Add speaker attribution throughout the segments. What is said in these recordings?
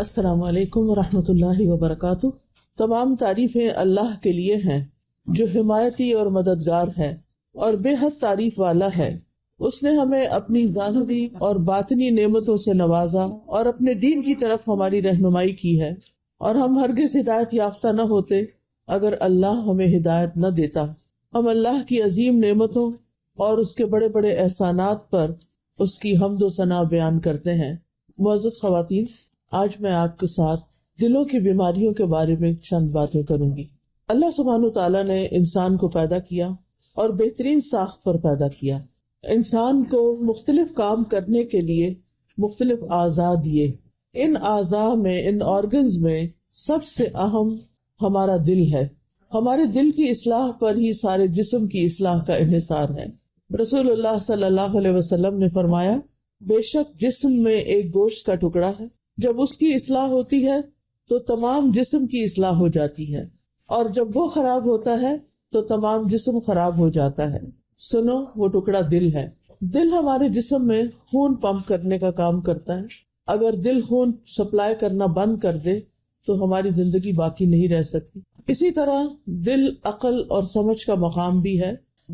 Speaker 1: السلام علیکم ورحمۃ اللہ وبرکاتہ۔ تمام تعریفیں اللہ کے لیے ہیں جو حمایتی اور مددگار ہے اور بے حد تعریف والا ہے۔ اس نے ہمیں اپنی ظاہری اور باطنی نعمتوں سے نوازا اور اپنے دین کی طرف ہماری رہنمائی کی ہے، اور ہم ہرگز ہدایت یافتہ نہ ہوتے اگر اللہ ہمیں ہدایت نہ دیتا۔ ہم اللہ کی عظیم نعمتوں اور اس کے بڑے بڑے احسانات پر اس کی حمد و ثنا بیان کرتے ہیں۔ معزز خواتین، آج میں آپ کے ساتھ دلوں کی بیماریوں کے بارے میں چند باتیں کروں گی۔ اللہ سبحانہ تعالیٰ نے انسان کو پیدا کیا اور بہترین ساخت پر پیدا کیا۔ انسان کو مختلف کام کرنے کے لیے مختلف اعضاء دیے۔ ان اعضاء میں، ان آرگنز میں سب سے اہم ہمارا دل ہے۔ ہمارے دل کی اصلاح پر ہی سارے جسم کی اصلاح کا انحصار ہے۔ رسول اللہ صلی اللہ علیہ وسلم نے فرمایا، بے شک جسم میں ایک گوشت کا ٹکڑا ہے، جب اس کی اصلاح ہوتی ہے تو تمام جسم کی اصلاح ہو جاتی ہے، اور جب وہ خراب ہوتا ہے تو تمام جسم خراب ہو جاتا ہے۔ سنو، وہ ٹکڑا دل ہے۔ دل ہمارے جسم میں خون پمپ کرنے کا کام کرتا ہے۔ اگر دل خون سپلائی کرنا بند کر دے تو ہماری زندگی باقی نہیں رہ سکتی۔ اسی طرح دل عقل اور سمجھ کا مقام بھی ہے،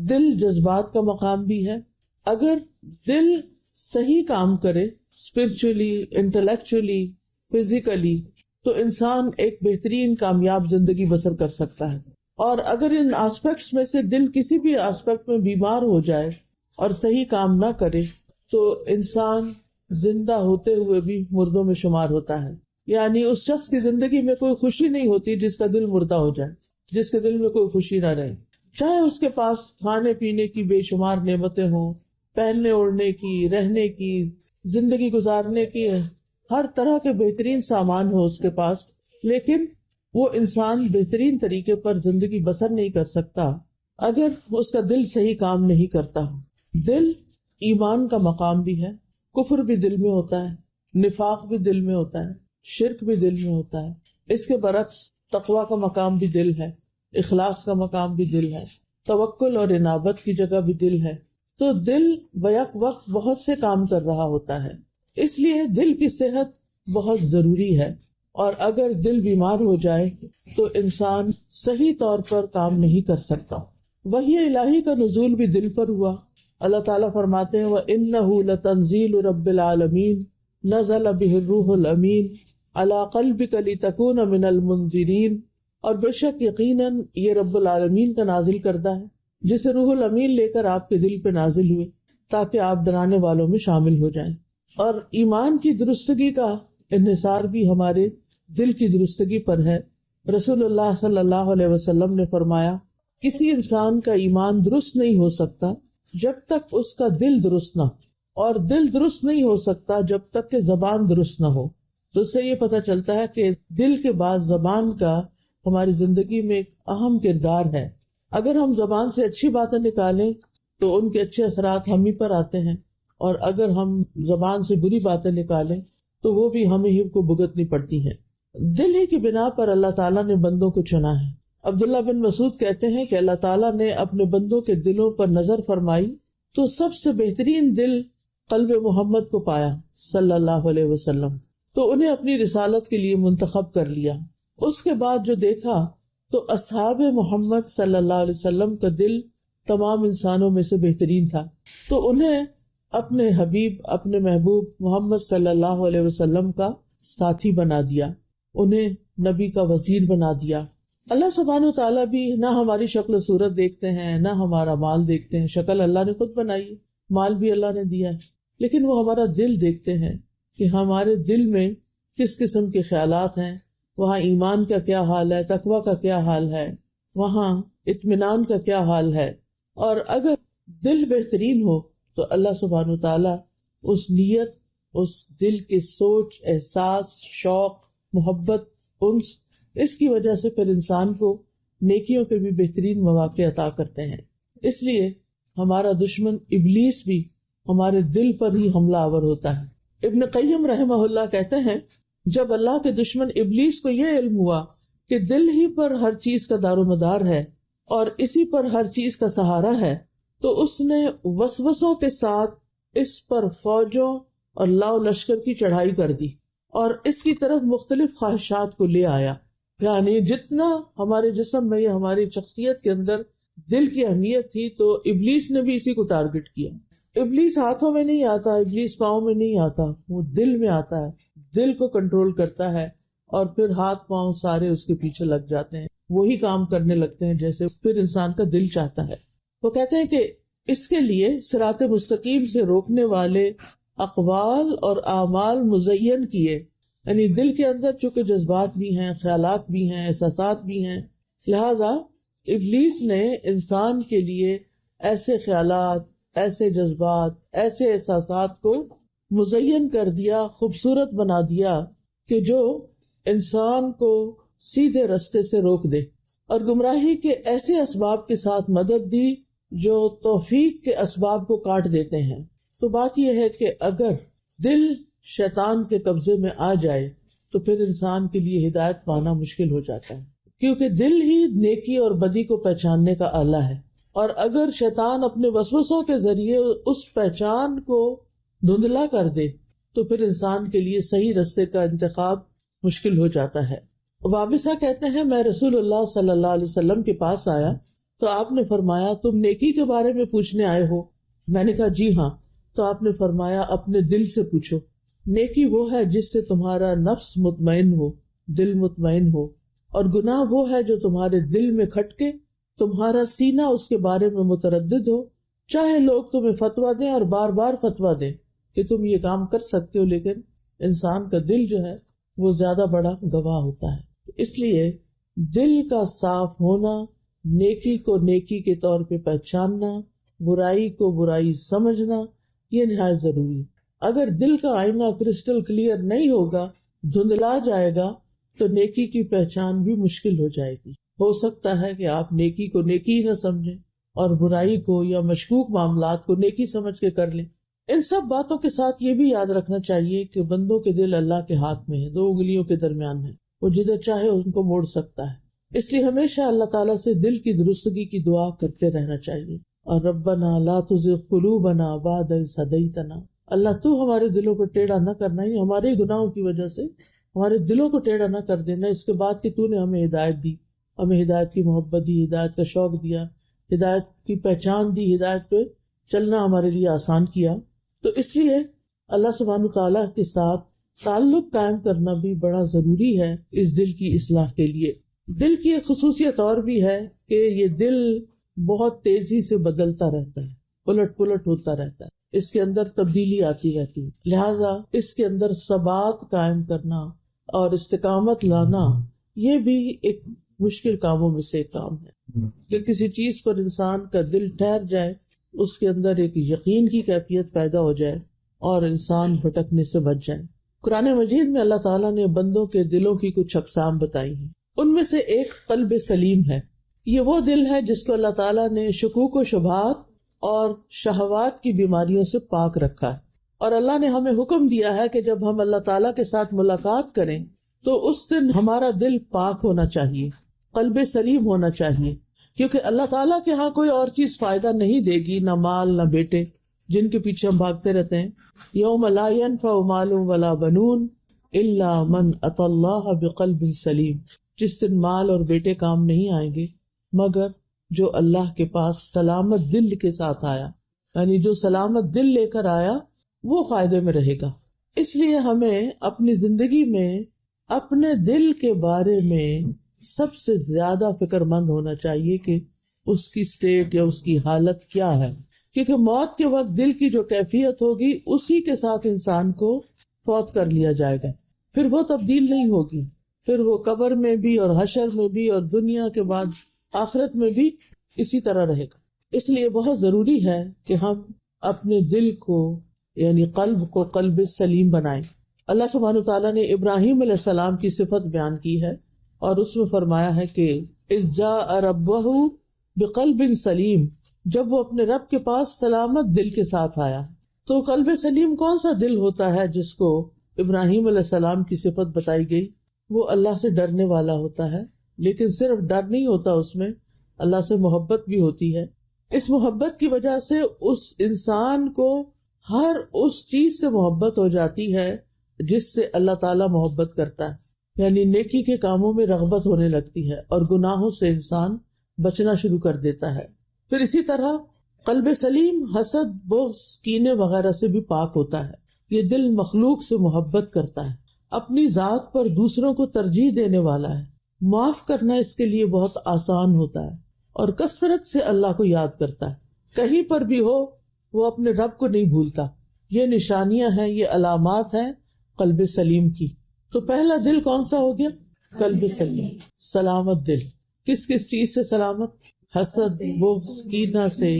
Speaker 1: دل جذبات کا مقام بھی ہے۔ اگر دل صحیح کام کرے، اسپرچولی، انٹلیکچولی، فزیکلی، تو انسان ایک بہترین کامیاب زندگی بسر کر سکتا ہے۔ اور اگر ان آسپیکٹس میں سے دل کسی بھی آسپیکٹ میں بیمار ہو جائے اور صحیح کام نہ کرے تو انسان زندہ ہوتے ہوئے بھی مردوں میں شمار ہوتا ہے۔ یعنی اس شخص کی زندگی میں کوئی خوشی نہیں ہوتی جس کا دل مردہ ہو جائے، جس کے دل میں کوئی خوشی نہ رہے، چاہے اس کے پاس کھانے پینے کی بے شمار نعمتیں ہوں، پہننے اوڑھنے کی، رہنے کی، زندگی گزارنے کی، ہر طرح کے بہترین سامان ہو اس کے پاس، لیکن وہ انسان بہترین طریقے پر زندگی بسر نہیں کر سکتا اگر اس کا دل صحیح کام نہیں کرتا۔ دل ایمان کا مقام بھی ہے، کفر بھی دل میں ہوتا ہے، نفاق بھی دل میں ہوتا ہے، شرک بھی دل میں ہوتا ہے۔ اس کے برعکس تقویٰ کا مقام بھی دل ہے، اخلاص کا مقام بھی دل ہے، توکل اور انابت کی جگہ بھی دل ہے۔ تو دل بیک وقت بہت سے کام کر رہا ہوتا ہے، اس لیے دل کی صحت بہت ضروری ہے، اور اگر دل بیمار ہو جائے تو انسان صحیح طور پر کام نہیں کر سکتا۔ وحی الہی کا نزول بھی دل پر ہوا۔ اللہ تعالیٰ فرماتے ہیں وَإِنَّهُ لَتَنزِيلُ رَبِّ الْعَالَمِينَ نَزَلَ بِهِ الرُّوحُ الْأَمِينُ عَلَى قَلْبِكَ لِتَكُونَ مِنَ الْمُنذِرِينَ، اور بے شک یقیناً یہ رب العالمین کا نازل کردہ ہے، جسے روح الامین لے کر آپ کے دل پہ نازل ہوئے تاکہ آپ ڈرانے والوں میں شامل ہو جائیں۔ اور ایمان کی درستگی کا انحصار بھی ہمارے دل کی درستگی پر ہے۔ رسول اللہ صلی اللہ علیہ وسلم نے فرمایا، کسی انسان کا ایمان درست نہیں ہو سکتا جب تک اس کا دل درست نہ ہو، اور دل درست نہیں ہو سکتا جب تک کہ زبان درست نہ ہو۔ تو اس سے یہ پتہ چلتا ہے کہ دل کے بعد زبان کا ہماری زندگی میں ایک اہم کردار ہے۔ اگر ہم زبان سے اچھی باتیں نکالیں تو ان کے اچھے اثرات ہم ہی پر آتے ہیں، اور اگر ہم زبان سے بری باتیں نکالیں تو وہ بھی ہمیں ہی کو بھگتنی پڑتی ہیں۔ دل ہی کی بنا پر اللہ تعالیٰ نے بندوں کو چنا ہے۔ عبداللہ بن مسعود کہتے ہیں کہ اللہ تعالیٰ نے اپنے بندوں کے دلوں پر نظر فرمائی تو سب سے بہترین دل قلب محمد کو پایا صلی اللہ علیہ وسلم، تو انہیں اپنی رسالت کے لیے منتخب کر لیا۔ اس کے بعد جو دیکھا تو اصحاب محمد صلی اللہ علیہ وسلم کا دل تمام انسانوں میں سے بہترین تھا، تو انہیں اپنے حبیب، اپنے محبوب محمد صلی اللہ علیہ وسلم کا ساتھی بنا دیا، انہیں نبی کا وزیر بنا دیا۔ اللہ سبحانہ تعالیٰ بھی نہ ہماری شکل و صورت دیکھتے ہیں، نہ ہمارا مال دیکھتے ہیں، شکل اللہ نے خود بنائی ہے، مال بھی اللہ نے دیا ہے، لیکن وہ ہمارا دل دیکھتے ہیں کہ ہمارے دل میں کس قسم کے خیالات ہیں، وہاں ایمان کا کیا حال ہے، تقویٰ کا کیا حال ہے، وہاں اطمینان کا کیا حال ہے۔ اور اگر دل بہترین ہو تو اللہ سبحانہ تعالیٰ اس نیت، اس دل کے سوچ، احساس، شوق، محبت، انس، اس کی وجہ سے پھر انسان کو نیکیوں کے بھی بہترین مواقع عطا کرتے ہیں۔ اس لیے ہمارا دشمن ابلیس بھی ہمارے دل پر ہی حملہ آور ہوتا ہے۔ ابن قیم رحمہ اللہ کہتے ہیں، جب اللہ کے دشمن ابلیس کو یہ علم ہوا کہ دل ہی پر ہر چیز کا دار و مدار ہے اور اسی پر ہر چیز کا سہارا ہے، تو اس نے وسوسوں کے ساتھ اس پر فوجوں اور لاؤ لشکر کی چڑھائی کر دی اور اس کی طرف مختلف خواہشات کو لے آیا. یعنی جتنا ہمارے جسم میں یا ہماری شخصیت کے اندر دل کی اہمیت تھی تو ابلیس نے بھی اسی کو ٹارگٹ کیا. ابلیس ہاتھوں میں نہیں آتا، ابلیس پاؤں میں نہیں آتا، وہ دل میں آتا ہے، دل کو کنٹرول کرتا ہے اور پھر ہاتھ پاؤں سارے اس کے پیچھے لگ جاتے ہیں، وہی کام کرنے لگتے ہیں جیسے پھر انسان کا دل چاہتا ہے. وہ کہتے ہیں کہ اس کے لیے صراط مستقیم سے روکنے والے اقوال اور اعمال مزین کیے. یعنی دل کے اندر چونکہ جذبات بھی ہیں، خیالات بھی ہیں، احساسات بھی ہیں، لہذا ابلیس نے انسان کے لیے ایسے خیالات، ایسے جذبات، ایسے احساسات کو مزین کر دیا، خوبصورت بنا دیا کہ جو انسان کو سیدھے رستے سے روک دے، اور گمراہی کے ایسے اسباب کے ساتھ مدد دی جو توفیق کے اسباب کو کاٹ دیتے ہیں. تو بات یہ ہے کہ اگر دل شیطان کے قبضے میں آ جائے تو پھر انسان کے لیے ہدایت پانا مشکل ہو جاتا ہے، کیونکہ دل ہی نیکی اور بدی کو پہچاننے کا آلہ ہے. اور اگر شیطان اپنے وسوسوں کے ذریعے اس پہچان کو دھندلا کر دے تو پھر انسان کے لیے صحیح رستے کا انتخاب مشکل ہو جاتا ہے. وابسہ کہتے ہیں میں رسول اللہ صلی اللہ علیہ وسلم کے پاس آیا تو آپ نے فرمایا تم نیکی کے بارے میں پوچھنے آئے ہو؟ میں نے کہا جی ہاں. تو آپ نے فرمایا اپنے دل سے پوچھو. نیکی وہ ہے جس سے تمہارا نفس مطمئن ہو، دل مطمئن ہو، اور گناہ وہ ہے جو تمہارے دل میں کھٹکے تمہارا سینہ اس کے بارے میں متردد ہو، چاہے لوگ تمہیں فتویٰ دیں اور بار بار فتویٰ دیں کہ تم یہ کام کر سکتے ہو، لیکن انسان کا دل جو ہے وہ زیادہ بڑا گواہ ہوتا ہے. اس لیے دل کا صاف ہونا، نیکی کو نیکی کے طور پہ پہچاننا، برائی کو برائی سمجھنا، یہ نہایت ضروری ہے. اگر دل کا آئینہ کرسٹل کلیئر نہیں ہوگا، دھندلا جائے گا، تو نیکی کی پہچان بھی مشکل ہو جائے گی. ہو سکتا ہے کہ آپ نیکی کو نیکی ہی نہ سمجھیں اور برائی کو یا مشکوک معاملات کو نیکی سمجھ کے کر لیں. ان سب باتوں کے ساتھ یہ بھی یاد رکھنا چاہیے کہ بندوں کے دل اللہ کے ہاتھ میں ہے، دو انگلیوں کے درمیان ہے، وہ جدھر چاہے ان کو موڑ سکتا ہے. اس لیے ہمیشہ اللہ تعالیٰ سے دل کی درستگی کی دعا کرتے رہنا چاہیے. اور ربنا لا تزغ قلوبنا بعد اذ ہدیتنا، اللہ تو ہمارے دلوں کو ٹیڑھا نہ کرنا، ہی ہمارے گناہوں کی وجہ سے ہمارے دلوں کو ٹیڑھا نہ کر دینا، اس کے بعد کہ تو نے ہمیں ہدایت دی، ہمیں ہدایت کی محبت دی، ہدایت کا شوق دیا، ہدایت کی پہچان دی، ہدایت پہ چلنا ہمارے لیے آسان کیا. تو اس لیے اللہ سبحانہ تعالیٰ کے ساتھ تعلق قائم کرنا بھی بڑا ضروری ہے اس دل کی اصلاح کے لیے. دل کی ایک خصوصیت اور بھی ہے کہ یہ دل بہت تیزی سے بدلتا رہتا ہے، الٹ پلٹ ہوتا رہتا ہے، اس کے اندر تبدیلی آتی رہتی ہے. لہذا اس کے اندر ثبات قائم کرنا اور استقامت لانا یہ بھی ایک مشکل کاموں میں سے ایک کام ہے کہ کسی چیز پر انسان کا دل ٹھہر جائے، اس کے اندر ایک یقین کی کیفیت پیدا ہو جائے اور انسان بھٹکنے سے بچ جائے. قرآن مجید میں اللہ تعالیٰ نے بندوں کے دلوں کی کچھ اقسام بتائی ہیں. ان میں سے ایک قلب سلیم ہے. یہ وہ دل ہے جس کو اللہ تعالیٰ نے شکوک و شبہات اور شہوات کی بیماریوں سے پاک رکھا ہے. اور اللہ نے ہمیں حکم دیا ہے کہ جب ہم اللہ تعالیٰ کے ساتھ ملاقات کریں تو اس دن ہمارا دل پاک ہونا چاہیے، قلب سلیم ہونا چاہیے، کیونکہ اللہ تعالیٰ کے ہاں کوئی اور چیز فائدہ نہیں دے گی، نہ مال نہ بیٹے جن کے پیچھے ہم بھاگتے رہتے ہیں. یوم لا ينفع مال ولا بنون الا من اتى اللہ بقلب سلیم. جس دن مال اور بیٹے کام نہیں آئیں گے مگر جو اللہ کے پاس سلامت دل کے ساتھ آیا، یعنی جو سلامت دل لے کر آیا وہ فائدے میں رہے گا. اس لیے ہمیں اپنی زندگی میں اپنے دل کے بارے میں سب سے زیادہ فکر مند ہونا چاہیے کہ اس کی سٹیٹ یا اس کی حالت کیا ہے، کیونکہ موت کے وقت دل کی جو کیفیت ہوگی اسی کے ساتھ انسان کو فوت کر لیا جائے گا، پھر وہ تبدیل نہیں ہوگی، پھر وہ قبر میں بھی اور حشر میں بھی اور دنیا کے بعد آخرت میں بھی اسی طرح رہے گا. اس لیے بہت ضروری ہے کہ ہم اپنے دل کو یعنی قلب کو قلب سلیم بنائیں. اللہ سبحانہ تعالیٰ نے ابراہیم علیہ السلام کی صفت بیان کی ہے اور اس میں فرمایا ہے کہ اذ جاء ربہ بقلب سلیم، جب وہ اپنے رب کے پاس سلامت دل کے ساتھ آیا. تو قلب سلیم کون سا دل ہوتا ہے جس کو ابراہیم علیہ السلام کی صفت بتائی گئی؟ وہ اللہ سے ڈرنے والا ہوتا ہے، لیکن صرف ڈر نہیں ہوتا، اس میں اللہ سے محبت بھی ہوتی ہے. اس محبت کی وجہ سے اس انسان کو ہر اس چیز سے محبت ہو جاتی ہے جس سے اللہ تعالیٰ محبت کرتا ہے، یعنی نیکی کے کاموں میں رغبت ہونے لگتی ہے اور گناہوں سے انسان بچنا شروع کر دیتا ہے. پھر اسی طرح قلب سلیم حسد، بغض، کینے وغیرہ سے بھی پاک ہوتا ہے. یہ دل مخلوق سے محبت کرتا ہے، اپنی ذات پر دوسروں کو ترجیح دینے والا ہے، معاف کرنا اس کے لیے بہت آسان ہوتا ہے اور کثرت سے اللہ کو یاد کرتا ہے. کہیں پر بھی ہو وہ اپنے رب کو نہیں بھولتا. یہ نشانیاں ہیں، یہ علامات ہیں قلب سلیم کی. تو پہلا دل کون سا ہو گیا؟ قلب سلیم، سلامت دل. کس کس چیز سے سلامت؟ حسد، بغض، کینہ سے،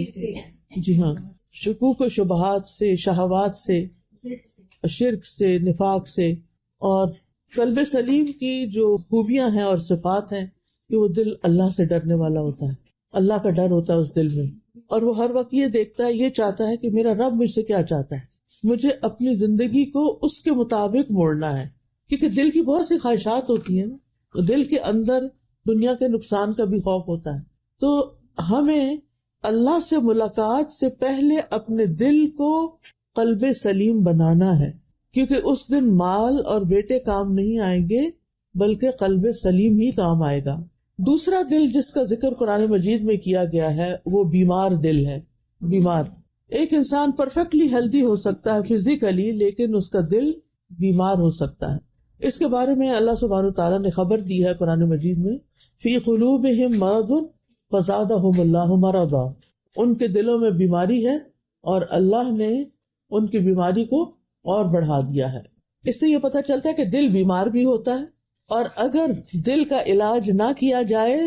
Speaker 1: جی ہاں، شکوک و شبہات سے، شہوات سے، شرک سے، نفاق سے. اور قلب سلیم کی جو خوبیاں ہیں اور صفات ہیں کہ وہ دل اللہ سے ڈرنے والا ہوتا ہے، اللہ کا ڈر ہوتا ہے اس دل میں، اور وہ ہر وقت یہ دیکھتا ہے، یہ چاہتا ہے کہ میرا رب مجھ سے کیا چاہتا ہے، مجھے اپنی زندگی کو اس کے مطابق موڑنا ہے. کیونکہ دل کی بہت سی خواہشات ہوتی ہیں نا، دل کے اندر دنیا کے نقصان کا بھی خوف ہوتا ہے. تو ہمیں اللہ سے ملاقات سے پہلے اپنے دل کو قلب سلیم بنانا ہے، کیونکہ اس دن مال اور بیٹے کام نہیں آئیں گے بلکہ قلب سلیم ہی کام آئے گا. دوسرا دل جس کا ذکر قرآن مجید میں کیا گیا ہے وہ بیمار دل ہے. بیمار، ایک انسان پرفیکٹلی ہیلدی ہو سکتا ہے فزیکلی، لیکن اس کا دل بیمار ہو سکتا ہے. اس کے بارے میں اللہ سبحانہ تعالیٰ نے خبر دی ہے قرآن مجید میں، فی قلوبہم مرض فزادہم اللہ مرضا. ان کے دلوں میں بیماری ہے اور اللہ نے ان کی بیماری کو اور بڑھا دیا ہے. اس سے یہ پتہ چلتا ہے کہ دل بیمار بھی ہوتا ہے، اور اگر دل کا علاج نہ کیا جائے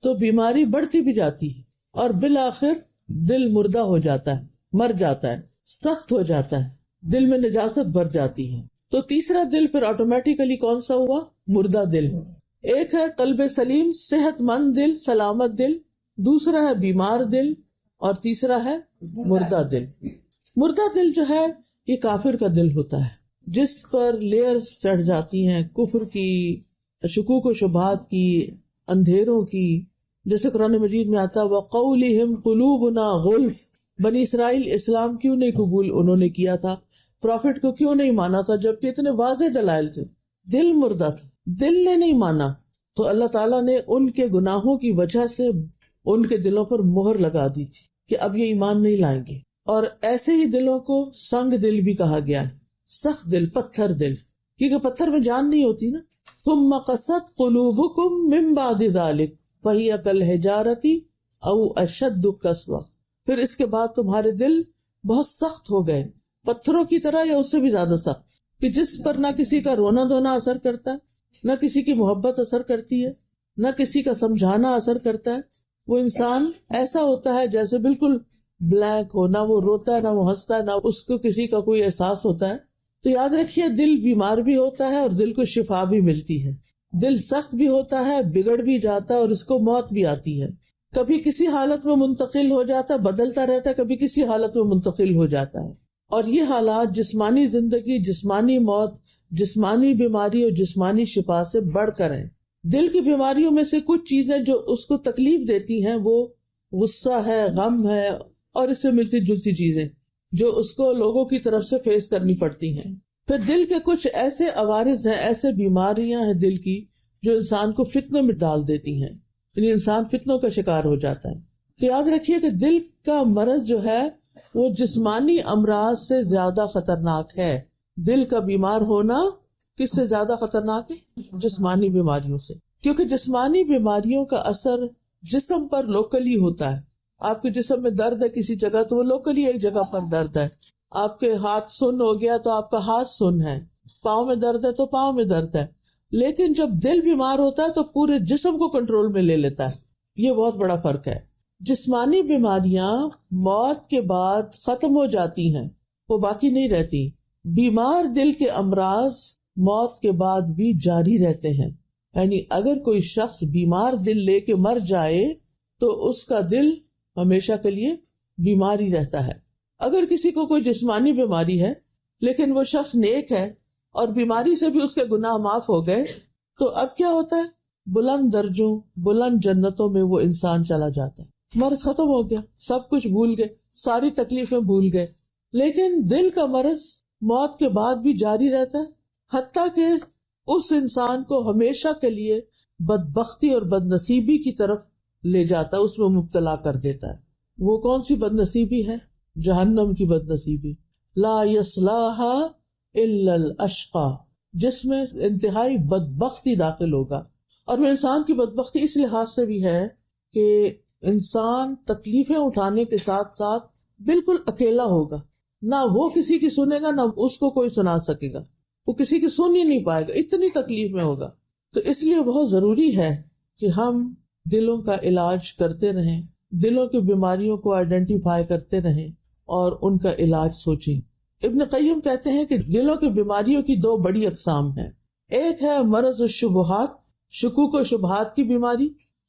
Speaker 1: تو بیماری بڑھتی بھی جاتی ہے اور بالآخر دل مردہ ہو جاتا ہے، مر جاتا ہے، سخت ہو جاتا ہے، دل میں نجاست بھر جاتی ہے. تو تیسرا دل پھر آٹومیٹیکلی کون سا ہوا؟ مردہ دل. ایک ہے قلب سلیم، صحت مند دل، سلامت دل، دوسرا ہے بیمار دل، اور تیسرا ہے مردہ دل. مردہ دل جو ہے یہ کافر کا دل ہوتا ہے، جس پر لیئرز چڑھ جاتی ہیں کفر کی، شکوک و شبہات کی، اندھیروں کی. جیسے قرآن مجید میں آتا وَقَوْلِهِمْ قُلُوبُنَا غُلْفٌ. بنی اسرائیل اسلام کیوں نہیں قبول انہوں نے کیا تھا، پروفٹ کو کیوں نہیں مانا تھا جبکہ اتنے واضح دلائل تھے؟ دل مردہ تھا، دل نے نہیں مانا. تو اللہ تعالیٰ نے ان کے گناہوں کی وجہ سے ان کے دلوں پر مہر لگا دی تھی کہ اب یہ ایمان نہیں لائیں گے. اور ایسے ہی دلوں کو سنگ دل بھی کہا گیا ہے، سخت دل، پتھر دل، کیونکہ پتھر میں جان نہیں ہوتی نا. ثم قست قلوبکم من بعد ذلک فہی کالحجارۃ او اشد قسوۃ. پھر اس کے بعد تمہارے دل بہت سخت ہو گئے، پتھروں کی طرح یا اس سے بھی زیادہ سخت، کہ جس پر نہ کسی کا رونا دھونا اثر کرتا ہے، نہ کسی کی محبت اثر کرتی ہے، نہ کسی کا سمجھانا اثر کرتا ہے. وہ انسان ایسا ہوتا ہے جیسے بالکل بلینک ہو، نہ وہ روتا ہے نہ وہ ہنستا ہے، نہ اس کو کسی کا کوئی احساس ہوتا ہے. تو یاد رکھیے دل بیمار بھی ہوتا ہے اور دل کو شفا بھی ملتی ہے. دل سخت بھی ہوتا ہے، بگڑ بھی جاتا ہے اور اس کو موت بھی آتی ہے. کبھی کسی حالت میں منتقل ہو جاتا ہے، بدلتا رہتا ہے، کبھی کسی حالت میں منتقل ہو جاتا ہے. اور یہ حالات جسمانی زندگی، جسمانی موت، جسمانی بیماری اور جسمانی شفا سے بڑھ کر ہیں. دل کی بیماریوں میں سے کچھ چیزیں جو اس کو تکلیف دیتی ہیں وہ غصہ ہے، غم ہے، اور اس سے ملتی جلتی چیزیں جو اس کو لوگوں کی طرف سے فیس کرنی پڑتی ہیں. پھر دل کے کچھ ایسے عوارض ہیں، ایسے بیماریاں ہیں دل کی جو انسان کو فتنوں میں ڈال دیتی ہیں، یعنی انسان فتنوں کا شکار ہو جاتا ہے. تو یاد رکھیے کہ دل کا مرض جو ہے وہ جسمانی امراض سے زیادہ خطرناک ہے. دل کا بیمار ہونا کس سے زیادہ خطرناک ہے؟ جسمانی بیماریوں سے. کیونکہ جسمانی بیماریوں کا اثر جسم پر لوکلی ہوتا ہے. آپ کے جسم میں درد ہے کسی جگہ تو وہ لوکلی ایک جگہ پر درد ہے. آپ کے ہاتھ سن ہو گیا تو آپ کا ہاتھ سن ہے، پاؤں میں درد ہے تو پاؤں میں درد ہے. لیکن جب دل بیمار ہوتا ہے تو پورے جسم کو کنٹرول میں لے لیتا ہے. یہ بہت بڑا فرق ہے. جسمانی بیماریاں موت کے بعد ختم ہو جاتی ہیں، وہ باقی نہیں رہتی. بیمار دل کے امراض موت کے بعد بھی جاری رہتے ہیں. یعنی اگر کوئی شخص بیمار دل لے کے مر جائے تو اس کا دل ہمیشہ کے لیے بیمار ہی رہتا ہے. اگر کسی کو کوئی جسمانی بیماری ہے لیکن وہ شخص نیک ہے اور بیماری سے بھی اس کے گناہ معاف ہو گئے تو اب کیا ہوتا ہے؟ بلند درجوں، بلند جنتوں میں وہ انسان چلا جاتا ہے. مرض ختم ہو گیا، سب کچھ بھول گئے، ساری تکلیفیں بھول گئے. لیکن دل کا مرض موت کے بعد بھی جاری رہتا ہے حتیٰ کہ اس انسان کو ہمیشہ کے لیے بدبختی اور بد نصیبی کی طرف لے جاتا ہے، اس میں مبتلا کر دیتا ہے۔ وہ کون سی بد نصیبی ہے؟ جہنم کی بد نصیبی، لا یصلاها الا الاشقى، جس میں انتہائی بدبختی داخل ہوگا۔ اور وہ انسان کی بدبختی اس لحاظ سے بھی ہے کہ انسان تکلیفیں اٹھانے کے ساتھ ساتھ بالکل اکیلا ہوگا، نہ وہ کسی کی سنے گا، نہ اس کو کوئی سنا سکے گا، وہ کسی کی سن ہی نہیں پائے گا، اتنی تکلیف میں ہوگا۔ تو اس لیے بہت ضروری ہے کہ ہم دلوں کا علاج کرتے رہیں، دلوں کی بیماریوں کو آئیڈینٹیفائی کرتے رہیں اور ان کا علاج سوچیں۔ ابن قیم کہتے ہیں کہ دلوں کی بیماریوں کی دو بڑی اقسام ہیں، ایک ہے مرض الشبہات، شکوک و شبہات کی بیماری،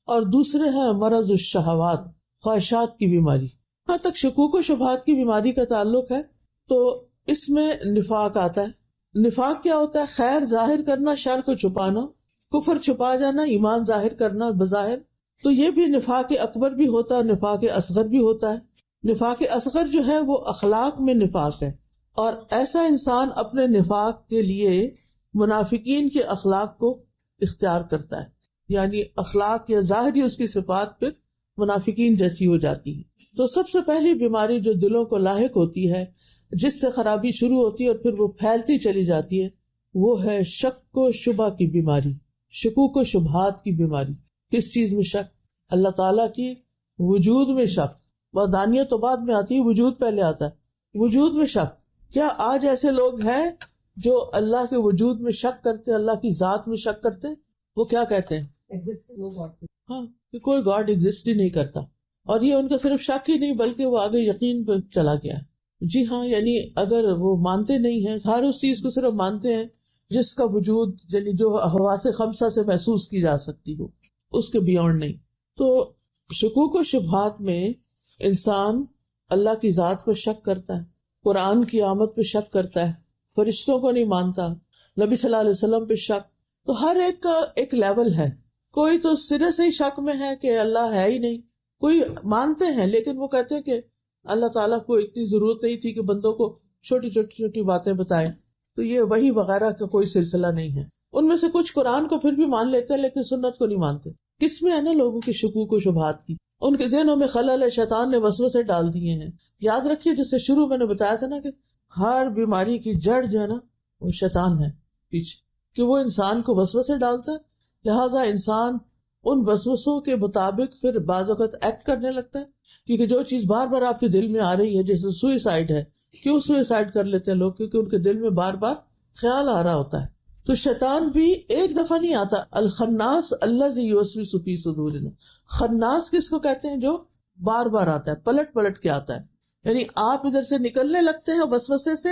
Speaker 1: اور دوسرے ہے مرض الشہوات، خواہشات کی بیماری۔ جہاں تک شکوک و شبہات کی بیماری کا تعلق ہے تو اس میں نفاق آتا ہے۔ نفاق کیا ہوتا ہے؟ خیر ظاہر کرنا، شر کو چھپانا، کفر چھپا جانا، ایمان ظاہر کرنا بظاہر۔ تو یہ بھی نفاق اکبر بھی ہوتا ہے، نفاق اصغر بھی ہوتا ہے۔ نفاق اصغر جو ہے وہ اخلاق میں نفاق ہے، اور ایسا انسان اپنے نفاق کے لیے منافقین کے اخلاق کو اختیار کرتا ہے، یعنی اخلاق یا ظاہری اس کی صفات پھر منافقین جیسی ہو جاتی ہے۔ تو سب سے پہلی بیماری جو دلوں کو لاحق ہوتی ہے، جس سے خرابی شروع ہوتی ہے اور پھر وہ پھیلتی چلی جاتی ہے، وہ ہے شک و شبہ کی بیماری، شکوک و شبہات کی بیماری۔ کس چیز میں شک؟ اللہ تعالیٰ کی وجود میں شک۔ وحدانیت تو بعد میں آتی ہے، وجود پہلے آتا ہے۔ وجود میں شک، کیا آج ایسے لوگ ہیں جو اللہ کے وجود میں شک کرتے، اللہ کی ذات میں شک کرتے؟ وہ کیا کہتے ہیں؟ ہاں، کہ کوئی گاڈ ایگزسٹ ہی نہیں کرتا، اور یہ ان کا صرف شک ہی نہیں بلکہ وہ آگے یقین پہ چلا گیا۔ جی ہاں، یعنی اگر وہ مانتے نہیں ہیں، ہر اس چیز کو صرف مانتے ہیں جس کا وجود یعنی جو حواس خمسہ سے محسوس کی جا سکتی ہو، اس کے بیونڈ نہیں۔ تو شکوک و شبہات میں انسان اللہ کی ذات پہ شک کرتا ہے، قرآن کی آمد پہ شک کرتا ہے، فرشتوں کو نہیں مانتا، نبی صلی اللہ علیہ وسلم پہ شک۔ تو ہر ایک کا ایک لیول ہے، کوئی تو سرے سے ہی شک میں ہے کہ اللہ ہے ہی نہیں، کوئی مانتے ہیں لیکن وہ کہتے ہیں کہ اللہ تعالیٰ کو اتنی ضرورت نہیں تھی کہ بندوں کو چھوٹی چھوٹی چھوٹی باتیں بتائیں۔ تو یہ وحی وغیرہ کا کوئی سلسلہ نہیں ہے۔ ان میں سے کچھ قرآن کو پھر بھی مان لیتے ہیں لیکن سنت کو نہیں مانتے۔ کس میں ہے نا لوگوں کی شکوک و شبہات کی، ان کے ذہنوں میں خلل ہے، شیطان نے وسوسے ڈال دیے ہیں۔ یاد رکھیے جیسے شروع میں نے بتایا تھا نا کہ ہر بیماری کی جڑ جو ہے نا وہ شیطان ہے پیچھے، کہ وہ انسان کو وسوسے ڈالتا ہے، لہٰذا انسان ان وسوسوں کے مطابق پھر بعض اوقات ایکٹ کرنے لگتا ہے۔ کیونکہ جو چیز بار بار آپ کے دل میں آ رہی ہے، جیسے سوئسائڈ ہے، کیوں سوئسائڈ کر لیتے ہیں لوگ؟ کیونکہ ان کے دل میں بار بار خیال آ رہا ہوتا ہے۔ تو شیطان بھی ایک دفعہ نہیں آتا۔ الخناس الذی یوسوس فی صدور الناس، خناس کس کو کہتے ہیں؟ جو بار بار آتا ہے، پلٹ پلٹ کے آتا ہے، یعنی آپ ادھر سے نکلنے لگتے ہیں وسوسے سے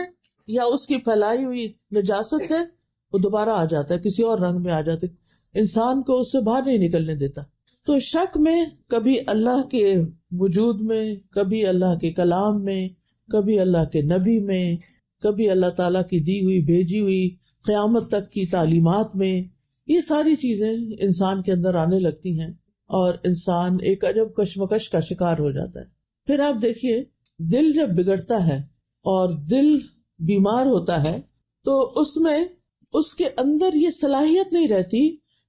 Speaker 1: یا اس کی پھیلائی ہوئی نجاست سے، وہ دوبارہ آ جاتا ہے، کسی اور رنگ میں آ جاتا ہے، انسان کو اس سے باہر نہیں نکلنے دیتا۔ تو شک میں کبھی اللہ کے وجود میں، کبھی اللہ کے کلام میں، کبھی اللہ کے نبی میں، کبھی اللہ تعالیٰ کی دی ہوئی بھیجی ہوئی قیامت تک کی تعلیمات میں، یہ ساری چیزیں انسان کے اندر آنے لگتی ہیں اور انسان ایک عجب کشمکش کا شکار ہو جاتا ہے۔ پھر آپ دیکھیے، دل جب بگڑتا ہے اور دل بیمار ہوتا ہے تو اس میں اس کے اندر یہ صلاحیت نہیں رہتی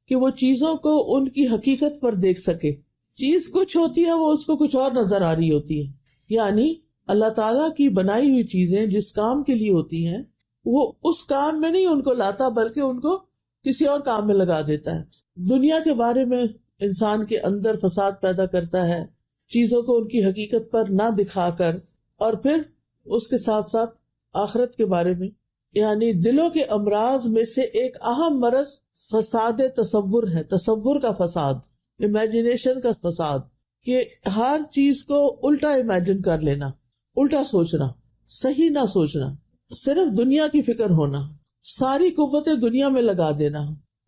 Speaker 1: کہ وہ چیزوں کو ان کی حقیقت پر دیکھ سکے۔ چیز کچھ ہوتی ہے، وہ اس کو کچھ اور نظر آ رہی ہوتی ہے۔ یعنی اللہ تعالیٰ کی بنائی ہوئی چیزیں جس کام کے لیے ہوتی ہیں، وہ اس کام میں نہیں ان کو لاتا بلکہ ان کو کسی اور کام میں لگا دیتا ہے۔ دنیا کے بارے میں انسان کے اندر فساد پیدا کرتا ہے، چیزوں کو ان کی حقیقت پر نہ دکھا کر، اور پھر اس کے ساتھ ساتھ آخرت کے بارے میں، یعنی دلوں کے امراض میں سے ایک اہم مرض فساد تصور ہے، تصور کا فساد، امیجنیشن کا فساد، کہ ہر چیز کو الٹا امیجن کر لینا، الٹا سوچنا، صحیح نہ سوچنا، صرف دنیا کی فکر ہونا، ساری قوتیں دنیا میں لگا دینا،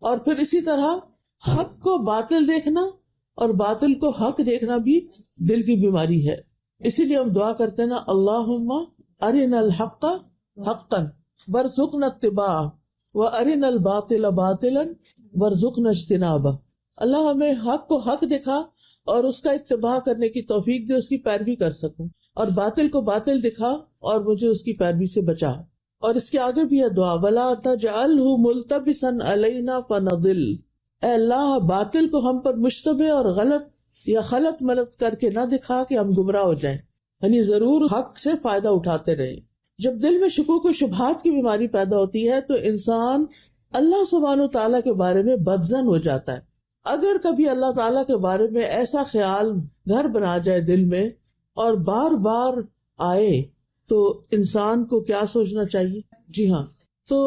Speaker 1: اور پھر اسی طرح حق کو باطل دیکھنا اور باطل کو حق دیکھنا بھی دل کی بیماری ہے۔ اسی لیے ہم دعا کرتے ہیں نا، اللہم ارنا الحق حقا وارزقنا اتباعہ وارنا الباطل باطلا وارزقنا اجتنابہ۔ اللہ ہمیں حق کو حق دکھا اور اس کا اتباع کرنے کی توفیق دے، اس کی پیروی کر سکوں، اور باطل کو باطل دکھا اور مجھے اس کی پیروی سے بچا۔ اور اس کے آگے بھی ہے دعا وَلَا تَجْعَلْهُ مُلْتَبِسًا عَلَيْنَا فَنَضِلَّ، اے اللہ باطل کو ہم پر مشتبہ اور غلط یا خلط ملط کر کے نہ دکھا کہ ہم گمراہ ہو جائیں، یعنی ضرور حق سے فائدہ اٹھاتے رہیں۔ جب دل میں شکوک و شبہات کی بیماری پیدا ہوتی ہے تو انسان اللہ سبحانہ تعالیٰ کے بارے میں بدظن ہو جاتا ہے۔ اگر کبھی اللہ تعالیٰ کے بارے میں ایسا خیال گھر بنا جائے دل میں اور بار بار آئے تو انسان کو کیا سوچنا چاہیے؟ جی ہاں، تو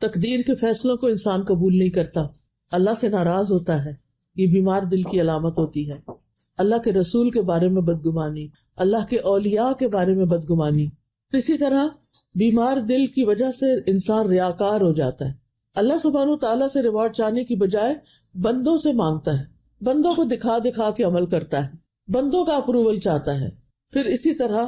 Speaker 1: تقدیر کے فیصلوں کو انسان قبول نہیں کرتا، اللہ سے ناراض ہوتا ہے، یہ بیمار دل کی علامت ہوتی ہے۔ اللہ کے رسول کے بارے میں بدگمانی، اللہ کے اولیاء کے بارے میں بدگمانی۔ اسی طرح بیمار دل کی وجہ سے انسان ریاکار ہو جاتا ہے، اللہ سبحانہ تعالیٰ سے ریوارڈ چاہنے کی بجائے بندوں سے مانگتا ہے، بندوں کو دکھا دکھا کے عمل کرتا ہے، بندوں کا اپروول چاہتا ہے۔ پھر اسی طرح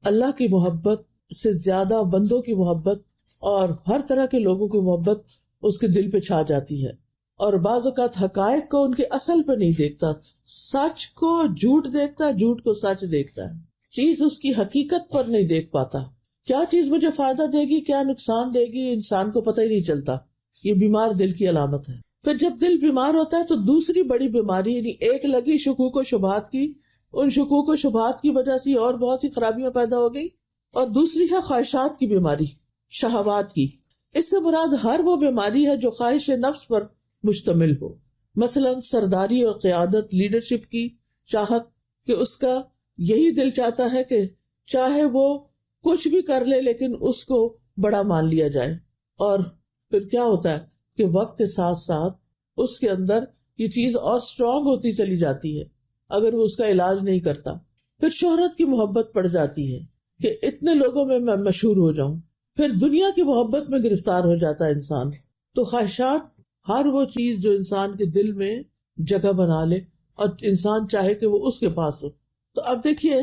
Speaker 1: اللہ کی محبت سے زیادہ بندوں کی محبت اور ہر طرح کے لوگوں کی محبت اس کے دل پہ چھا جاتی ہے، اور بعض اوقات حقائق کو ان کے اصل پہ نہیں دیکھتا، سچ کو جھوٹ دیکھتا ہے، جھوٹ کو سچ دیکھتا ہے، چیز اس کی حقیقت پر نہیں دیکھ پاتا، کیا چیز مجھے فائدہ دے گی کیا نقصان دے گی انسان کو پتہ ہی نہیں چلتا۔ یہ بیمار دل کی علامت ہے۔ پھر جب دل بیمار ہوتا ہے تو دوسری بڑی بیماری، یعنی ایک لگی شکوک و شبہات کی، ان شکوک و شبہات کی وجہ سے اور بہت سی خرابیاں پیدا ہو گئی، اور دوسری ہے خواہشات کی بیماری، شہوات کی۔ اس سے مراد ہر وہ بیماری ہے جو خواہش نفس پر مشتمل ہو، مثلا سرداری اور قیادت، لیڈرشپ کی چاہت، کہ اس کا یہی دل چاہتا ہے کہ چاہے وہ کچھ بھی کر لے لیکن اس کو بڑا مان لیا جائے، اور پھر کیا ہوتا ہے کہ وقت کے ساتھ ساتھ اس کے اندر یہ چیز اور اسٹرانگ ہوتی چلی جاتی ہے اگر وہ اس کا علاج نہیں کرتا۔ پھر شہرت کی محبت پڑ جاتی ہے کہ اتنے لوگوں میں میں مشہور ہو جاؤں، پھر دنیا کی محبت میں گرفتار ہو جاتا ہے انسان۔ تو خواہشات ہر وہ چیز جو انسان کے دل میں جگہ بنا لے اور انسان چاہے کہ وہ اس کے پاس ہو۔ تو اب دیکھیے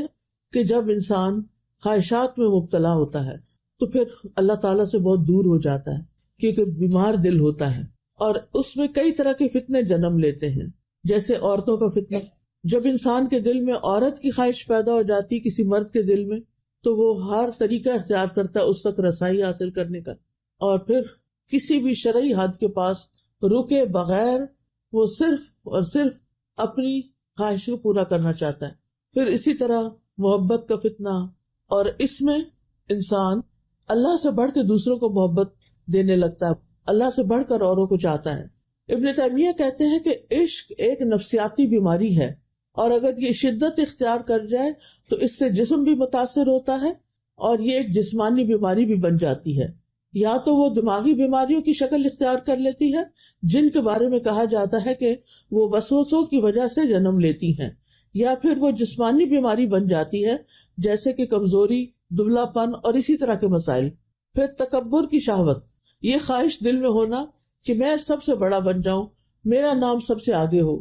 Speaker 1: کہ جب انسان خواہشات میں مبتلا ہوتا ہے تو پھر اللہ تعالیٰ سے بہت دور ہو جاتا ہے، کیونکہ بیمار دل ہوتا ہے، اور اس میں کئی طرح کے فتنے جنم لیتے ہیں، جیسے عورتوں کا فتنہ۔ جب انسان کے دل میں عورت کی خواہش پیدا ہو جاتی کسی مرد کے دل میں تو وہ ہر طریقہ اختیار کرتا ہے اس تک رسائی حاصل کرنے کا، اور پھر کسی بھی شرعی حد کے پاس رکے بغیر وہ صرف اور صرف اپنی خواہش کو پورا کرنا چاہتا ہے۔ پھر اسی طرح محبت کا فتنہ، اور اس میں انسان اللہ سے بڑھ کے دوسروں کو محبت دینے لگتا ہے، اللہ سے بڑھ کر اوروں کو چاہتا ہے۔ ابن تیمیہ کہتے ہیں کہ عشق ایک نفسیاتی بیماری ہے، اور اگر یہ شدت اختیار کر جائے تو اس سے جسم بھی متاثر ہوتا ہے اور یہ ایک جسمانی بیماری بھی بن جاتی ہے۔ یا تو وہ دماغی بیماریوں کی شکل اختیار کر لیتی ہے جن کے بارے میں کہا جاتا ہے کہ وہ وسوسوں کی وجہ سے جنم لیتی ہیں، یا پھر وہ جسمانی بیماری بن جاتی ہے جیسے کہ کمزوری، دبلا پن اور اسی طرح کے مسائل۔ پھر تکبر کی شہوت، یہ خواہش دل میں ہونا کہ میں سب سے بڑا بن جاؤں، میرا نام سب سے آگے ہو،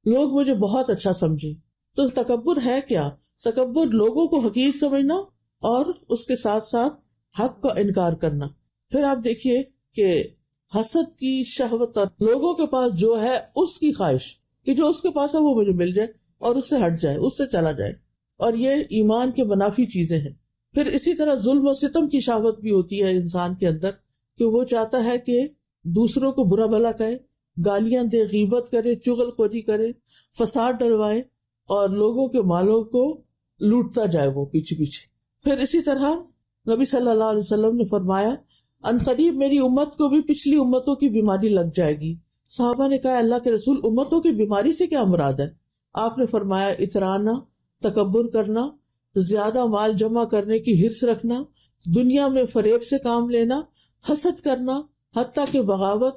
Speaker 1: لوگ مجھے بہت اچھا سمجھیں۔ تو تکبر ہے کیا؟ تکبر لوگوں کو حقیر سمجھنا اور اس کے ساتھ ساتھ حق کا انکار کرنا۔ پھر آپ دیکھیے کہ حسد کی شہوت، اور لوگوں کے پاس جو ہے اس کی خواہش کہ جو اس کے پاس ہے وہ مجھے مل جائے اور اس سے ہٹ جائے، اس سے چلا جائے، اور یہ ایمان کے منافی چیزیں ہیں۔ پھر اسی طرح ظلم و ستم کی شہوت بھی ہوتی ہے انسان کے اندر کہ وہ چاہتا ہے کہ دوسروں کو برا بھلا کہے، گالیاں دے، غیبت کرے، چغل خوری کرے، فساد ڈلوائے اور لوگوں کے مالوں کو لوٹتا جائے وہ پیچھے پیچھے۔ پھر اسی طرح نبی صلی اللہ علیہ وسلم نے فرمایا ان قریب میری امت کو بھی پچھلی امتوں کی بیماری لگ جائے گی۔ صحابہ نے کہا اللہ کے رسول امتوں کی بیماری سے کیا مراد ہے؟ آپ نے فرمایا اترانا، تکبر کرنا، زیادہ مال جمع کرنے کی حرص رکھنا، دنیا میں فریب سے کام لینا، حسد کرنا، حتیٰ کہ بغاوت،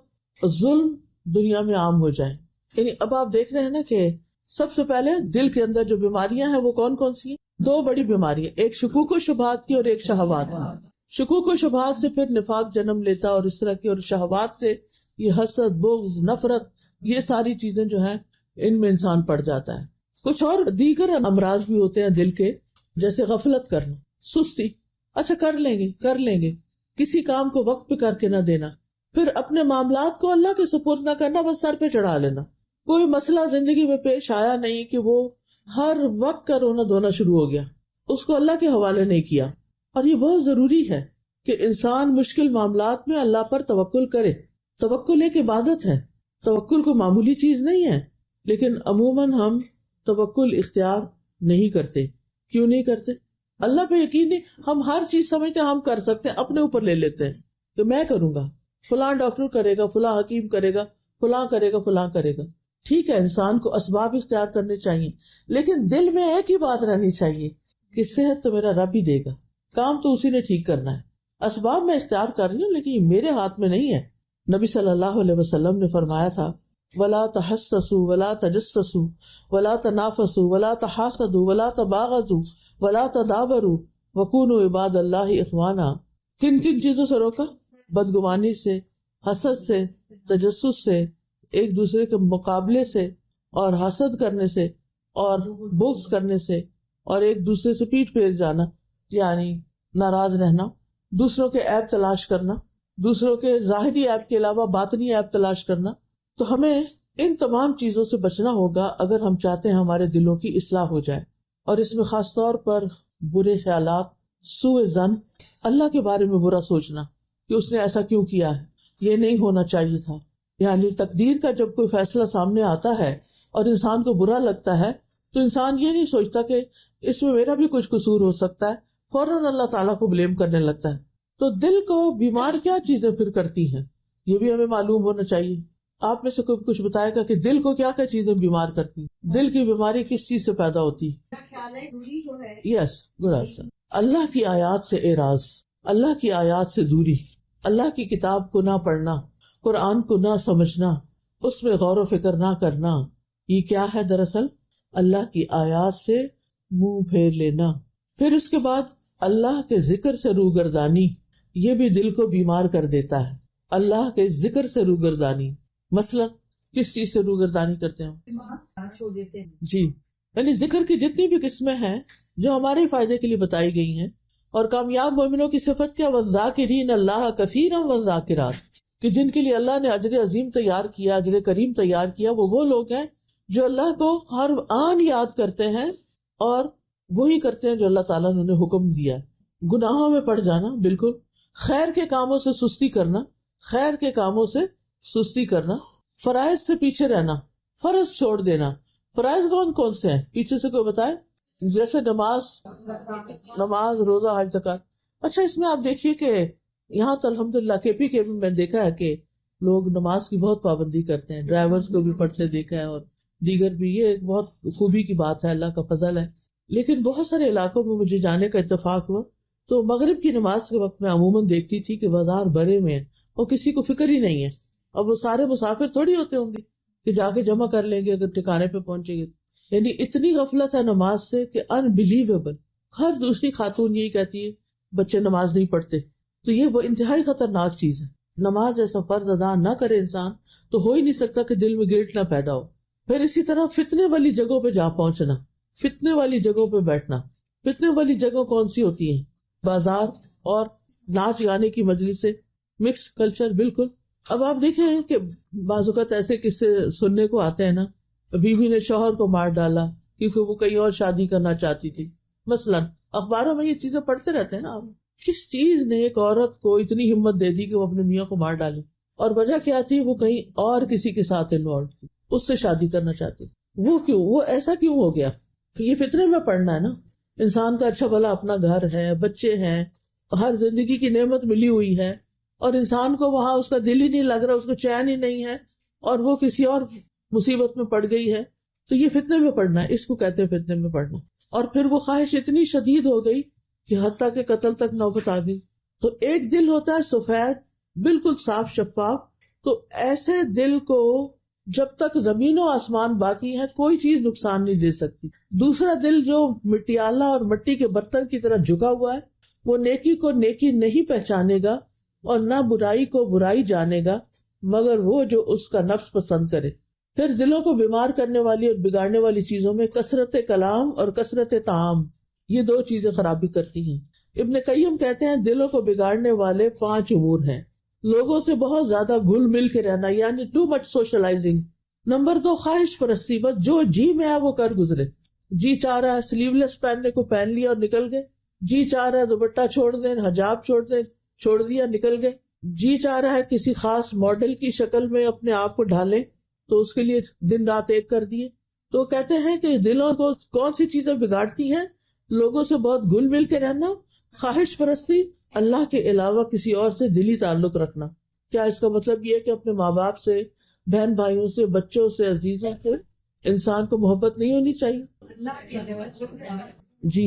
Speaker 1: ظلم دنیا میں عام ہو جائے۔ یعنی اب آپ دیکھ رہے ہیں نا کہ سب سے پہلے دل کے اندر جو بیماریاں ہیں وہ کون کون سی ہیں؟ دو بڑی بیماریاں، ایک شکوک و شبہات کی اور ایک شہوات کی۔ شکوک و شبہات سے پھر نفاق جنم لیتا اور اس طرح کی، اور شہوات سے یہ حسد، بغض، نفرت، یہ ساری چیزیں جو ہیں ان میں انسان پڑ جاتا ہے۔ کچھ اور دیگر امراض بھی ہوتے ہیں دل کے، جیسے غفلت کرنا، سستی، اچھا کر لیں گے، کسی کام کو وقت پہ کر کے نہ دینا، پھر اپنے معاملات کو اللہ کے سپرد نہ کرنا، بس سر پہ چڑھا لینا۔ کوئی مسئلہ زندگی میں پیش آیا نہیں کہ وہ ہر وقت کا رونا دھونا شروع ہو گیا، اس کو اللہ کے حوالے نہیں کیا۔ اور یہ بہت ضروری ہے کہ انسان مشکل معاملات میں اللہ پر توکل کرے. توکل ایک عبادت ہے، توکل کو معمولی چیز نہیں ہے، لیکن عموماً ہم توکل اختیار نہیں کرتے. کیوں نہیں کرتے؟ اللہ پہ یقین نہیں. ہم ہر چیز سمجھتے ہم کر سکتے ہیں، اپنے اوپر لے لیتے ہیں کہ میں کروں گا، فلاں ڈاکٹر کرے گا، فلاں حکیم کرے گا، فلاں کرے گا، فلاں کرے گا. ٹھیک ہے، انسان کو اسباب اختیار کرنے چاہیے، لیکن دل میں ایک ہی بات رہنی چاہیے کہ صحت تو میرا رب ہی دے گا، کام تو اسی نے ٹھیک کرنا ہے. اسباب میں اختیار کر رہی ہوں لیکن یہ میرے ہاتھ میں نہیں ہے. نبی صلی اللہ علیہ وسلم نے فرمایا تھا وَلَا تَحَسَّسُوا وَلَا تَجَسَّسُوا وَلَا تَنَافَسُوا وَلَا تَحَاسَدُوا وَلَا تَبَاغَضُوا وَلَا تَدَابَرُوا وَكُونُوا عِبَادَ اللَّهِ إِخْوَانًا. کن کن چیزوں سے روکا؟ بدگمانی سے، حسد سے، تجسس سے، ایک دوسرے کے مقابلے سے اور حسد کرنے سے اور بغض کرنے سے اور ایک دوسرے سے پیٹھ پھیر جانا، یعنی ناراض رہنا، دوسروں کے عیب تلاش کرنا، دوسروں کے ظاہری عیب کے علاوہ باطنی عیب تلاش کرنا. تو ہمیں ان تمام چیزوں سے بچنا ہوگا اگر ہم چاہتے ہیں ہمارے دلوں کی اصلاح ہو جائے. اور اس میں خاص طور پر برے خیالات، سوء ظن، اللہ کے بارے میں برا سوچنا کہ اس نے ایسا کیوں کیا ہے، یہ نہیں ہونا چاہیے تھا. یعنی تقدیر کا جب کوئی فیصلہ سامنے آتا ہے اور انسان کو برا لگتا ہے تو انسان یہ نہیں سوچتا کہ اس میں میرا بھی کچھ قصور ہو سکتا ہے، فوراً اللہ تعالیٰ کو بلیم کرنے لگتا ہے. تو دل کو بیمار کیا چیزیں پھر کرتی ہیں یہ بھی ہمیں معلوم ہونا چاہیے. آپ میں سے کوئی کچھ بتائے گا کہ دل کو کیا کیا چیزیں بیمار کرتی ہیں؟ دل کی بیماری کس چیز سے پیدا ہوتی ہے؟ یس، گڈ آنسر. اللہ کی آیات سے اعراض، اللہ کی آیات سے دوری، اللہ کی کتاب کو نہ پڑھنا، قرآن کو نہ سمجھنا، اس میں غور و فکر نہ کرنا، یہ کیا ہے؟ دراصل اللہ کی آیات سے منہ پھیر لینا. پھر اس کے بعد اللہ کے ذکر سے روگردانی، یہ بھی دل کو بیمار کر دیتا ہے. اللہ کے ذکر سے روگردانی، مثلا کس چیز سے روگردانی کرتے ہیں؟ جی، یعنی ذکر کی جتنی بھی قسمیں ہیں جو ہمارے فائدے کے لیے بتائی گئی ہیں. اور کامیاب مومنوں کی صفت کیا؟ والذاکرین اللہ کثیرا والذاکرات، کہ جن کے لیے اللہ نے اجر عظیم تیار کیا، اجر کریم تیار کیا، وہ لوگ ہیں جو اللہ کو ہر آن یاد کرتے ہیں اور وہی کرتے ہیں جو اللہ تعالیٰ نے انہیں حکم دیا. گناہوں میں پڑ جانا، بالکل خیر کے کاموں سے سستی کرنا، خیر کے کاموں سے سستی کرنا، فرائض سے پیچھے رہنا، فرض چھوڑ دینا. فرائض کون کون سے ہیں؟ پیچھے سے کوئی بتائے؟ جیسے نماز، روزہ، حج، زکات. اچھا، اس میں آپ دیکھیے کہ یہاں تو الحمدللہ کے میں دیکھا ہے کہ لوگ نماز کی بہت پابندی کرتے ہیں، ڈرائیورز کو بھی پڑھتے دیکھا ہے اور دیگر بھی. یہ ایک بہت خوبی کی بات ہے، اللہ کا فضل ہے. لیکن بہت سارے علاقوں میں مجھے جانے کا اتفاق ہوا تو مغرب کی نماز کے وقت میں عموماً دیکھتی تھی کہ بازار بھرے میں اور کسی کو فکر ہی نہیں ہے. اب وہ سارے مسافر تھوڑی ہوتے ہوں گے کہ جا کے جمع کر لیں گے اگر ٹھکانے پہ پہنچے گے. یعنی اتنی غفلت ہے نماز سے کہ انبلیویبل. ہر دوسری خاتون یہی کہتی ہے بچے نماز نہیں پڑھتے. تو یہ وہ انتہائی خطرناک چیز ہے. نماز ایسا فرض ادا نہ کرے انسان تو ہو ہی نہیں سکتا کہ دل میں گلٹ نہ پیدا ہو. پھر اسی طرح فتنے والی جگہوں پہ جا پہنچنا، فتنے والی جگہوں پہ بیٹھنا. فتنے والی جگہ کون سی ہوتی ہیں؟ بازار اور ناچ گانے کی مجلسیں، مکس کلچر. بالکل. اب آپ دیکھیں کہ بعض اوقات ایسے قصے سننے کو آتے ہیں نا، بیوی نے شوہر کو مار ڈالا کیونکہ وہ کہیں اور شادی کرنا چاہتی تھی. مثلا اخباروں میں یہ چیزیں پڑھتے رہتے ہیں نا. کس چیز نے ایک عورت کو اتنی ہمت دے دی کہ وہ اپنے میاں کو مار ڈالے؟ اور وجہ کیا تھی؟ وہ کہیں اور کسی کے ساتھ انوالو تھی، اس سے شادی کرنا چاہتی. وہ کیوں؟ وہ ایسا کیوں ہو گیا؟ یہ فتنے میں پڑنا ہے نا. انسان کا اچھا بھلا اپنا گھر ہے، بچے ہیں، ہر زندگی کی نعمت ملی ہوئی ہے اور انسان کو وہاں اس کا دل ہی نہیں لگ رہا، اس کو چین ہی نہیں ہے اور وہ کسی اور مصیبت میں پڑ گئی ہے. تو یہ فتنے میں پڑنا ہے، اس کو کہتے ہیں فتنے میں پڑنا. اور پھر وہ خواہش اتنی شدید ہو گئی کہ حتیٰ کہ قتل تک نوبت آ گئی. تو ایک دل ہوتا ہے سفید، بالکل صاف شفاف. تو ایسے دل کو جب تک زمین و آسمان باقی ہے کوئی چیز نقصان نہیں دے سکتی. دوسرا دل جو مٹیالہ اور مٹی کے برتن کی طرح جھکا ہوا ہے، وہ نیکی کو نیکی نہیں پہچانے گا اور نہ برائی کو برائی جانے گا مگر وہ جو اس کا نفس پسند کرے. پھر دلوں کو بیمار کرنے والی اور بگاڑنے والی چیزوں میں کثرت کلام اور کثرت طعام، یہ دو چیزیں خرابی کرتی ہیں. ابن قیم کہتے ہیں دلوں کو بگاڑنے والے 5 امور ہیں. لوگوں سے بہت زیادہ گھل مل کے رہنا، یعنی ٹو مچ سوشلائزنگ. نمبر 2 خواہش پرستی، بس جو جی میں ہے وہ کر گزرے. جی چاہ رہا ہے سلیو لیس پہننے کو پہن لیا اور نکل گئے، جی چاہ رہا ہے دوپٹہ چھوڑ دیں، حجاب چھوڑ دیں، چھوڑ دیا نکل گئے. جی چاہ رہا ہے کسی خاص ماڈل کی شکل میں اپنے آپ کو ڈھالیں تو اس کے لیے دن رات ایک کر دیے. تو کہتے ہیں کہ دلوں کو کون سی چیزیں بگاڑتی ہیں؟ لوگوں سے بہت گل مل کے رہنا، خواہش پرستی، اللہ کے علاوہ کسی اور سے دلی تعلق رکھنا. کیا اس کا مطلب یہ ہے کہ اپنے ماں باپ سے، بہن بھائیوں سے، بچوں سے، عزیزوں سے انسان کو محبت نہیں ہونی چاہیے؟ جی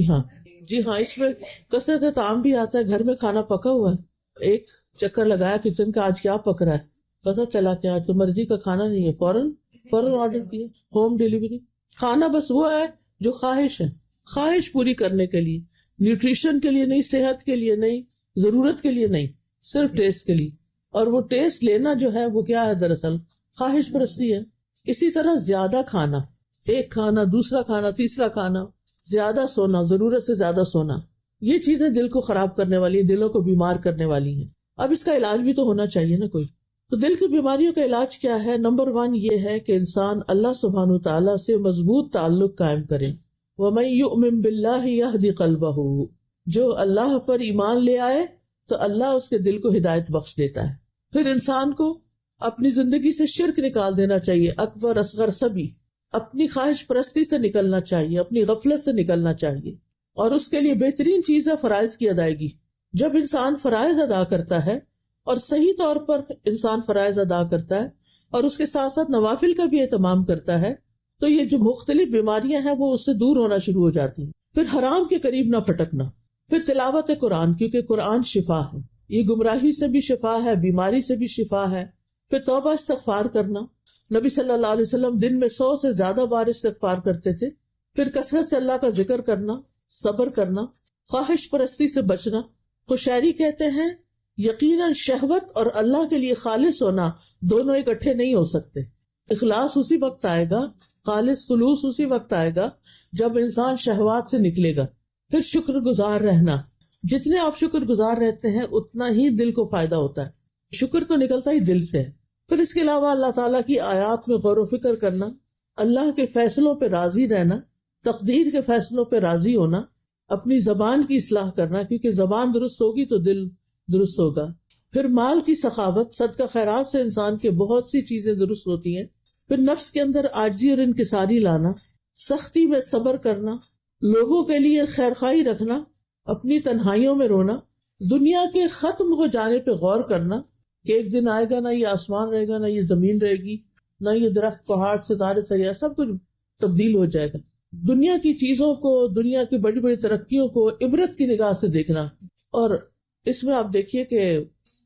Speaker 1: ہاں اس میں کثرت طعام بھی آتا ہے. گھر میں کھانا پکا ہوا ہے، ایک چکر لگایا کچن کا، آج کیا پک رہا ہے، پتا چلا کہ آج تو مرضی کا کھانا نہیں ہے، فوراً آرڈر کیا، ہوم ڈیلیوری. کھانا بس وہ ہے جو خواہش ہے، خواہش پوری کرنے کے لیے، نیوٹریشن کے لیے نہیں، صحت کے لیے نہیں، ضرورت کے لیے نہیں، صرف ٹیسٹ کے لیے. اور وہ ٹیسٹ لینا جو ہے وہ کیا ہے؟ دراصل خواہش پرستی ہے. اسی طرح زیادہ کھانا، ایک کھانا، دوسرا کھانا، تیسرا کھانا، زیادہ سونا، ضرورت سے زیادہ سونا، یہ چیزیں دل کو خراب کرنے والی ہیں، دلوں کو بیمار کرنے والی ہیں. اب اس کا علاج بھی تو ہونا چاہیے نا کوئی. تو دل کی بیماریوں کا علاج کیا ہے؟ نمبر 1 یہ ہے کہ انسان اللہ سبحانہ وتعالیٰ سے مضبوط تعلق قائم کرے. وَمَن يُؤْمِن بِاللَّهِ يَهْدِ قَلْبَهُ، جو اللہ پر ایمان لے آئے تو اللہ اس کے دل کو ہدایت بخش دیتا ہے. پھر انسان کو اپنی زندگی سے شرک نکال دینا چاہیے، اکبر اصغر سبھی. اپنی خواہش پرستی سے نکلنا چاہیے، اپنی غفلت سے نکلنا چاہیے. اور اس کے لیے بہترین چیز ہے فرائض کی ادائیگی. جب انسان فرائض ادا کرتا ہے اور صحیح طور پر انسان فرائض ادا کرتا ہے اور اس کے ساتھ ساتھ نوافل کا بھی اہتمام کرتا ہے تو یہ جو مختلف بیماریاں ہیں وہ اس سے دور ہونا شروع ہو جاتی ہیں. پھر حرام کے قریب نہ پھٹکنا. پھر تلاوت قرآن، کیونکہ قرآن شفا ہے، یہ گمراہی سے بھی شفا ہے، بیماری سے بھی شفا ہے. پھر توبہ استغفار کرنا. نبی صلی اللہ علیہ وسلم دن میں 100 سے زیادہ بار استغفار کرتے تھے. پھر کثرت سے اللہ کا ذکر کرنا، صبر کرنا، خواہش پرستی سے بچنا. خوشحالی کہتے ہیں یقیناً شہوت اور اللہ کے لیے خالص ہونا دونوں اکٹھے نہیں ہو سکتے. اخلاص اسی وقت آئے گا، خالص خلوص اسی وقت آئے گا جب انسان شہوات سے نکلے گا. پھر شکر گزار رہنا. جتنے آپ شکر گزار رہتے ہیں اتنا ہی دل کو فائدہ ہوتا ہے. شکر تو نکلتا ہی دل سے ہے. پھر اس کے علاوہ اللہ تعالیٰ کی آیات میں غور و فکر کرنا، اللہ کے فیصلوں پہ راضی رہنا، تقدیر کے فیصلوں پہ راضی ہونا، اپنی زبان کی اصلاح کرنا، کیونکہ زبان درست ہوگی تو دل درست ہوگا. پھر مال کی سخاوت، صدقہ خیرات سے انسان کے بہت سی چیزیں درست ہوتی ہیں. پھر نفس کے اندر عاجزی اور انکساری لانا، سختی میں صبر کرنا، لوگوں کے لیے خیرخواہی رکھنا، اپنی تنہائیوں میں رونا، دنیا کے ختم ہو جانے پہ غور کرنا کہ ایک دن آئے گا نہ یہ آسمان رہے گا، نہ یہ زمین رہے گی، نہ یہ درخت، پہاڑ، ستارے، سیارے، سب کچھ تبدیل ہو جائے گا. دنیا کی چیزوں کو، دنیا کی بڑی بڑی ترقیوں کو عبرت کی نگاہ سے دیکھنا. اور اس میں آپ دیکھیے کہ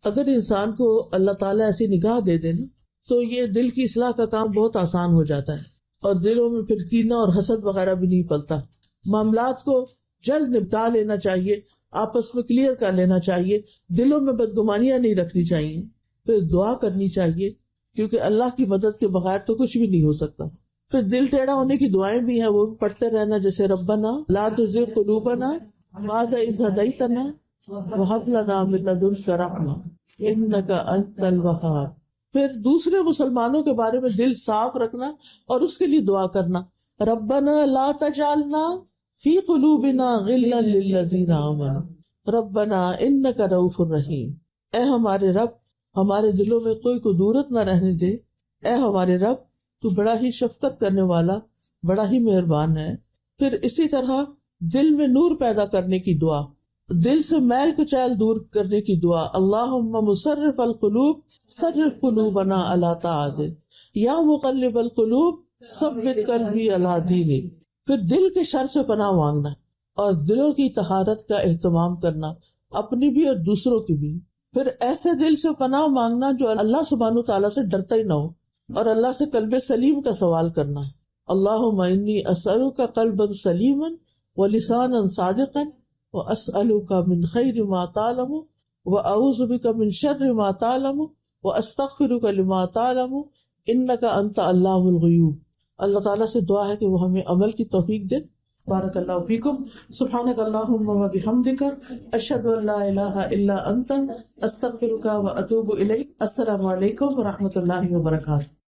Speaker 1: اگر انسان کو اللہ تعالیٰ ایسی نگاہ دے دینا تو یہ دل کی اصلاح کا کام بہت آسان ہو جاتا ہے، اور دلوں میں پھر کینہ اور حسد وغیرہ بھی نہیں پلتا. معاملات کو جلد نپٹا لینا چاہیے، آپس میں کلیئر کر لینا چاہیے، دلوں میں بدگمانیاں نہیں رکھنی چاہیے. پھر دعا کرنی چاہیے، کیونکہ اللہ کی مدد کے بغیر تو کچھ بھی نہیں ہو سکتا. پھر دل ٹیڑھا ہونے کی دعائیں بھی ہیں، وہ بھی پڑھتے رہنا، جیسے ربنا لا تزغ قلوبنا بعد اذ ہدیتنا وہب لنا من لدنک رحمہ انک انت الوہاب. پھر دوسرے مسلمانوں کے بارے میں دل صاف رکھنا اور اس کے لیے دعا کرنا، ربنا لا تجعلنا فی قلوبنا غلا للذین آمنوا ربنا انک رؤوف رحیم. اے ہمارے رب، ہمارے دلوں میں کوئی کدورت نہ رہنے دے. اے ہمارے رب، تو بڑا ہی شفقت کرنے والا، بڑا ہی مہربان ہے. پھر اسی طرح دل میں نور پیدا کرنے کی دعا، دل سے میل کچیل دور کرنے کی دعا، اللہم مصرف القلوب صرف قلوبنا علی طاعتک یا مقلب القلوب ثبت قلبی علی دینک. پھر دل کے شر سے پناہ مانگنا اور دلوں کی طہارت کا اہتمام کرنا، اپنی بھی اور دوسروں کی بھی. پھر ایسے دل سے پناہ مانگنا جو اللہ سبحانہ تعالیٰ سے ڈرتا ہی نہ ہو، اور اللہ سے قلب سلیم کا سوال کرنا، اللہم انی اسألک قلبا سلیما ولسانا صادقا واسألک من خیر ما تعلم واعوذ بک من شر ما تعلم واستغفرک لما تعلم انک انت علام الغیوب. اللہ تعالیٰ سے دعا ہے کہ وہ ہمیں عمل کی توفیق دے. بارک اللہ فیکم. سبحانک اللہم وبحمدک اشہد ان لا الہ الا انت استغفرک واتوب الیک. السلام علیکم ورحمۃ اللہ وبرکاتہ.